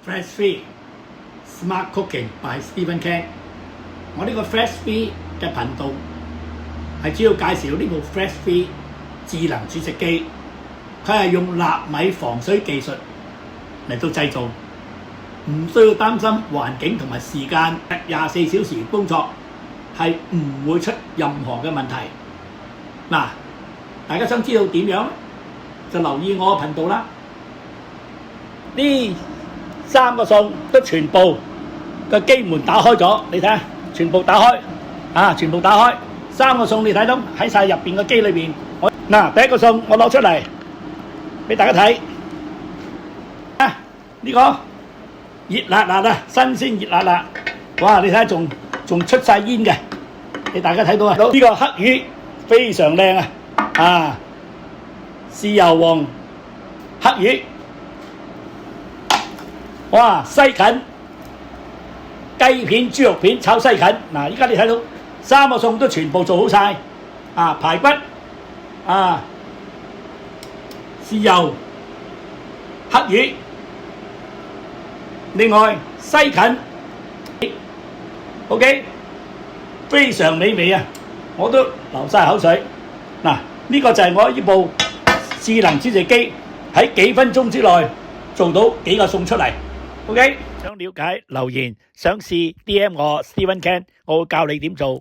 Fresh Free Smart Cooking by Stephen Ken。我呢個 Fresh Free 嘅頻道係主要介紹呢部 Fresh Free 智能煮食機，佢係用納米防水技術嚟到製造，唔需要擔心環境同埋時間，24小時工作係唔會出任何嘅問題。嗱，大家想知道點樣就留意我嘅頻道啦。呢3個餸都全部個機門打開咗，你睇下，全部打開啊！全部打開，3個餸你睇到喺晒入邊個機裏邊。嗱，第一個餸我攞出嚟俾大家睇啊！呢個熱辣辣啊，新鮮熱辣辣，哇！你睇下仲出晒煙嘅，你大家睇到啊？呢個黑魚非常靚啊！啊，豉油黃黑魚。哇！西芹、雞片、豬肉片炒西芹，嗱，依家你睇到3個餸都全部做好晒，啊，排骨，啊，豉油、黑魚，另外西芹 ，OK， 非常美味啊！我都流晒口水。嗱，呢個就係我呢部智能煮食機喺幾分鐘之內做到幾個餸出嚟。OK， 想了解留言，想試 DM 我 Stephen Ken，我會教你點做。